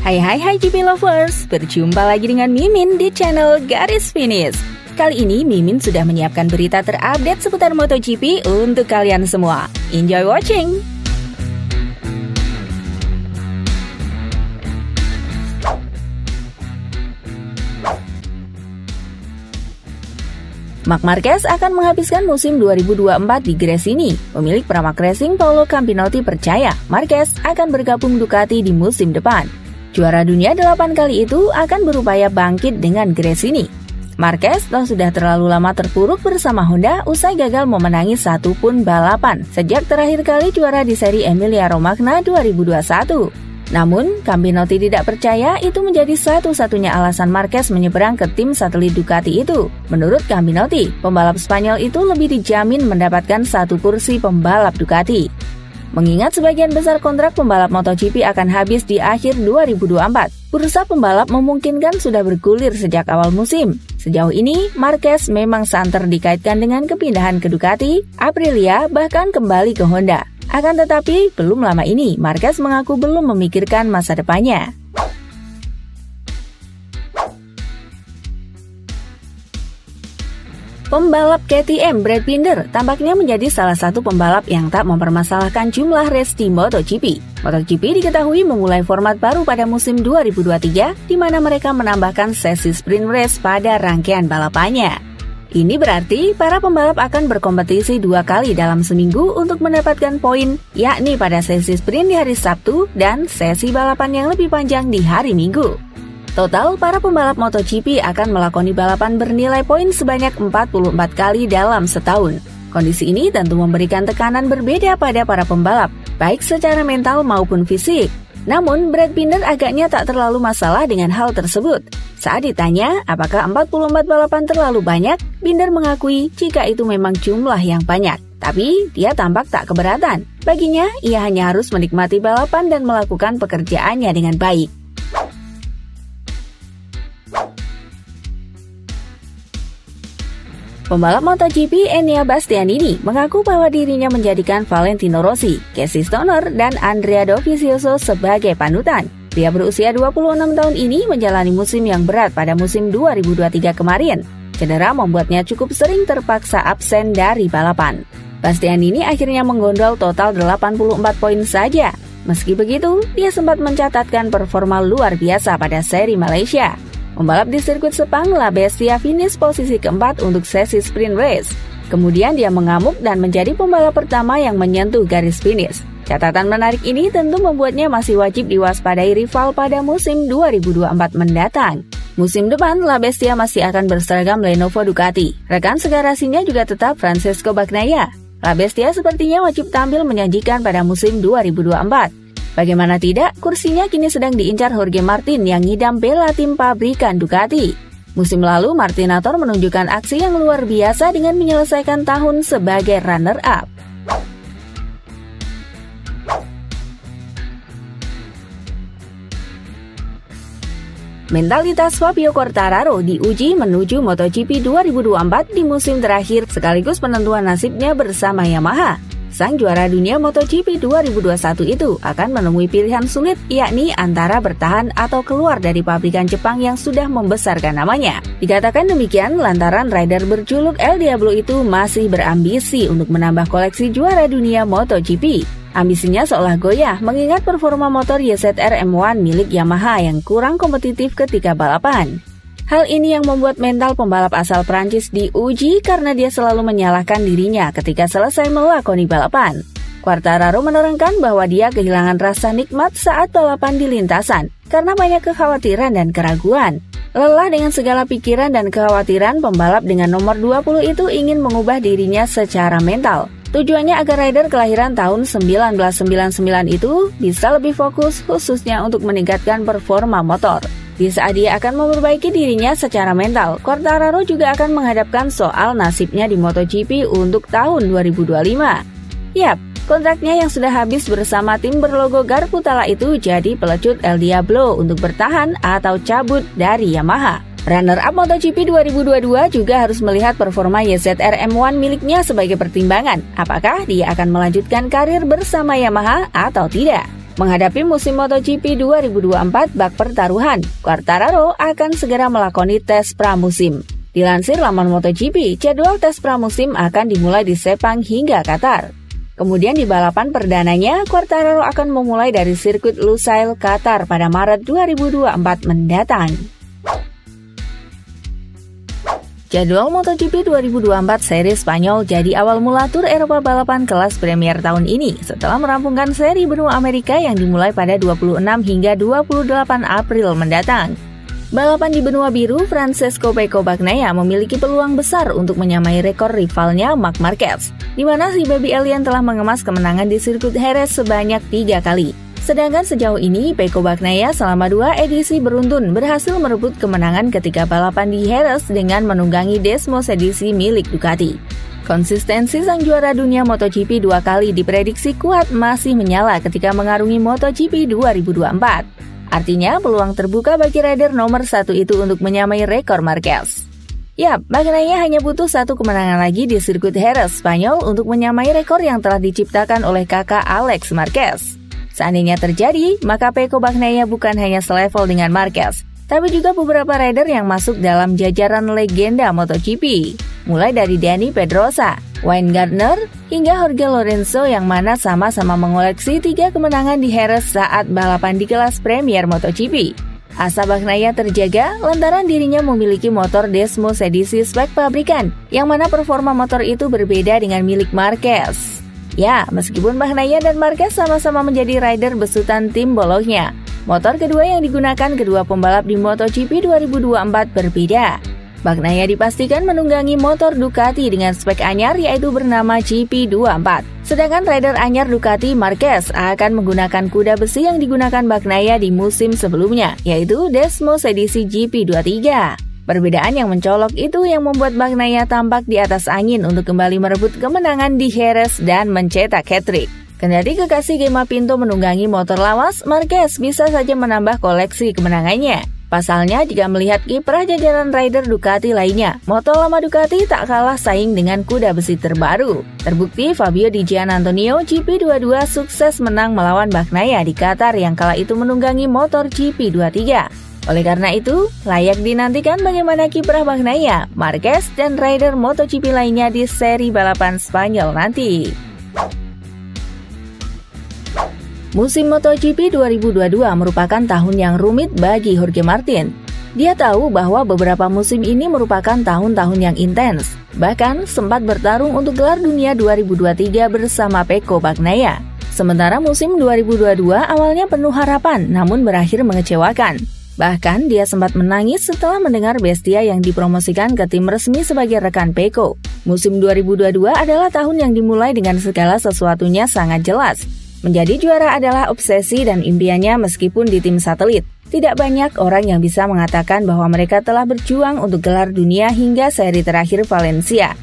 Hai GP Lovers, berjumpa lagi dengan Mimin di channel Garis Finish. Kali ini Mimin sudah menyiapkan berita terupdate seputar MotoGP untuk kalian semua. Enjoy watching! Marc Marquez akan menghabiskan musim 2024 di Gresini. Pemilik Pramac Racing Paolo Campinotti percaya Marquez akan bergabung Ducati di musim depan. Juara dunia 8 kali itu akan berupaya bangkit dengan Gresini. Marquez sudah terlalu lama terpuruk bersama Honda usai gagal memenangi satu pun balapan sejak terakhir kali juara di seri Emilia-Romagna 2021. Namun, Campinotti tidak percaya itu menjadi satu-satunya alasan Marquez menyeberang ke tim satelit Ducati itu. Menurut Campinotti, pembalap Spanyol itu lebih dijamin mendapatkan satu kursi pembalap Ducati. Mengingat sebagian besar kontrak pembalap MotoGP akan habis di akhir 2024, bursa pembalap memungkinkan sudah bergulir sejak awal musim. Sejauh ini, Marquez memang santer dikaitkan dengan kepindahan ke Ducati, Aprilia, bahkan kembali ke Honda. Akan tetapi, belum lama ini, Marquez mengaku belum memikirkan masa depannya. Pembalap KTM Brad Binder tampaknya menjadi salah satu pembalap yang tak mempermasalahkan jumlah race di MotoGP. MotoGP diketahui memulai format baru pada musim 2023, di mana mereka menambahkan sesi sprint race pada rangkaian balapannya. Ini berarti para pembalap akan berkompetisi 2 kali dalam seminggu untuk mendapatkan poin, yakni pada sesi sprint di hari Sabtu dan sesi balapan yang lebih panjang di hari Minggu. Total, para pembalap MotoGP akan melakoni balapan bernilai poin sebanyak 44 kali dalam setahun. Kondisi ini tentu memberikan tekanan berbeda pada para pembalap, baik secara mental maupun fisik. Namun, Brad Binder agaknya tak terlalu masalah dengan hal tersebut. Saat ditanya apakah 44 balapan terlalu banyak, Binder mengakui jika itu memang jumlah yang banyak. Tapi, dia tampak tak keberatan. Baginya, ia hanya harus menikmati balapan dan melakukan pekerjaannya dengan baik. Pembalap MotoGP Enea Bastianini mengaku bahwa dirinya menjadikan Valentino Rossi, Casey Stoner, dan Andrea Dovizioso sebagai panutan. Pria berusia 26 tahun ini menjalani musim yang berat pada musim 2023 kemarin. Cedera membuatnya cukup sering terpaksa absen dari balapan. Bastianini akhirnya menggondol total 84 poin saja. Meski begitu, dia sempat mencatatkan performa luar biasa pada seri Malaysia. Pembalap di sirkuit Sepang, La Bestia finish posisi keempat untuk sesi sprint race. Kemudian dia mengamuk dan menjadi pembalap pertama yang menyentuh garis finish. Catatan menarik ini tentu membuatnya masih wajib diwaspadai rival pada musim 2024 mendatang. Musim depan, La Bestia masih akan berseragam Lenovo Ducati. Rekan segarasinya juga tetap Francesco Bagnaia. La Bestia sepertinya wajib tampil menjanjikan pada musim 2024. Bagaimana tidak, kursinya kini sedang diincar Jorge Martin yang ngidam bela tim pabrikan Ducati. Musim lalu, Martinator menunjukkan aksi yang luar biasa dengan menyelesaikan tahun sebagai runner-up. Mentalitas Fabio Quartararo diuji menuju MotoGP 2024 di musim terakhir sekaligus penentuan nasibnya bersama Yamaha. Sang juara dunia MotoGP 2021 itu akan menemui pilihan sulit, yakni antara bertahan atau keluar dari pabrikan Jepang yang sudah membesarkan namanya. Dikatakan demikian lantaran rider berjuluk El Diablo itu masih berambisi untuk menambah koleksi juara dunia MotoGP. Ambisinya seolah goyah mengingat performa motor YZR M1 milik Yamaha yang kurang kompetitif ketika balapan. Hal ini yang membuat mental pembalap asal Prancis diuji karena dia selalu menyalahkan dirinya ketika selesai melakoni balapan. Quartararo menerangkan bahwa dia kehilangan rasa nikmat saat balapan di lintasan karena banyak kekhawatiran dan keraguan. Lelah dengan segala pikiran dan kekhawatiran, pembalap dengan nomor 20 itu ingin mengubah dirinya secara mental. Tujuannya agar rider kelahiran tahun 1999 itu bisa lebih fokus khususnya untuk meningkatkan performa motor. Di saat dia akan memperbaiki dirinya secara mental, Quartararo juga akan menghadapkan soal nasibnya di MotoGP untuk tahun 2025. Yap, kontraknya yang sudah habis bersama tim berlogo Garputala itu jadi pelecut El Diablo untuk bertahan atau cabut dari Yamaha. Runner-up MotoGP 2022 juga harus melihat performa YZR M1 miliknya sebagai pertimbangan. Apakah dia akan melanjutkan karir bersama Yamaha atau tidak? Menghadapi musim MotoGP 2024 bak pertaruhan, Quartararo akan segera melakoni tes pramusim. Dilansir laman MotoGP, jadwal tes pramusim akan dimulai di Sepang hingga Qatar. Kemudian di balapan perdananya, Quartararo akan memulai dari sirkuit Lusail, Qatar pada Maret 2024 mendatang. Jadwal MotoGP 2024 seri Spanyol jadi awal mula tur Eropa balapan kelas Premier tahun ini setelah merampungkan seri benua Amerika yang dimulai pada 26 hingga 28 April mendatang. Balapan di benua biru, Francesco Pecco Bagnaia memiliki peluang besar untuk menyamai rekor rivalnya Marc Marquez, di mana si Baby Alien telah mengemas kemenangan di sirkuit Jerez sebanyak 3 kali. Sedangkan sejauh ini, Pecco Bagnaia selama 2 edisi beruntun berhasil merebut kemenangan ketika balapan di Jerez dengan menunggangi Desmos edisi milik Ducati. Konsistensi sang juara dunia MotoGP 2 kali diprediksi kuat masih menyala ketika mengarungi MotoGP 2024. Artinya, peluang terbuka bagi rider nomor 1 itu untuk menyamai rekor Marquez. Yap, Bagnaia hanya butuh 1 kemenangan lagi di sirkuit Jerez, Spanyol untuk menyamai rekor yang telah diciptakan oleh kakak Alex Marquez. Seandainya terjadi, maka Pecco Bagnaia bukan hanya selevel dengan Marquez, tapi juga beberapa rider yang masuk dalam jajaran legenda MotoGP. Mulai dari Dani Pedrosa, Wayne Gardner, hingga Jorge Lorenzo yang mana sama-sama mengoleksi 3 kemenangan di Jerez saat balapan di kelas Premier MotoGP. Asa Bagnaia terjaga lantaran dirinya memiliki motor Desmos edisi spek pabrikan, yang mana performa motor itu berbeda dengan milik Marquez. Ya, meskipun Bagnaia dan Marquez sama-sama menjadi rider besutan tim Bologna, motor kedua yang digunakan kedua pembalap di MotoGP 2024 berbeda. Bagnaia dipastikan menunggangi motor Ducati dengan spek anyar yaitu bernama GP24. Sedangkan rider anyar Ducati Marquez akan menggunakan kuda besi yang digunakan Bagnaia di musim sebelumnya, yaitu Desmos edisi GP23. Perbedaan yang mencolok itu yang membuat Bagnaia tampak di atas angin untuk kembali merebut kemenangan di Jerez dan mencetak hat-trick. Kendati kekasih Gemma Pinto menunggangi motor lawas, Marquez bisa saja menambah koleksi kemenangannya. Pasalnya, jika melihat kiprah jajaran rider Ducati lainnya, motor lama Ducati tak kalah saing dengan kuda besi terbaru. Terbukti Fabio Di Giannantonio GP22 sukses menang melawan Bagnaia di Qatar yang kala itu menunggangi motor GP23. Oleh karena itu, layak dinantikan bagaimana kiprah Bagnaia, Marquez, dan rider MotoGP lainnya di seri balapan Spanyol nanti. Musim MotoGP 2022 merupakan tahun yang rumit bagi Jorge Martin. Dia tahu bahwa beberapa musim ini merupakan tahun-tahun yang intens, bahkan sempat bertarung untuk gelar dunia 2023 bersama Pecco Bagnaia. Sementara musim 2022 awalnya penuh harapan, namun berakhir mengecewakan. Bahkan dia sempat menangis setelah mendengar Bestia yang dipromosikan ke tim resmi sebagai rekan Pecco. Musim 2022 adalah tahun yang dimulai dengan segala sesuatunya sangat jelas. Menjadi juara adalah obsesi dan impiannya meskipun di tim satelit. Tidak banyak orang yang bisa mengatakan bahwa mereka telah berjuang untuk gelar dunia hingga seri terakhir Valencia.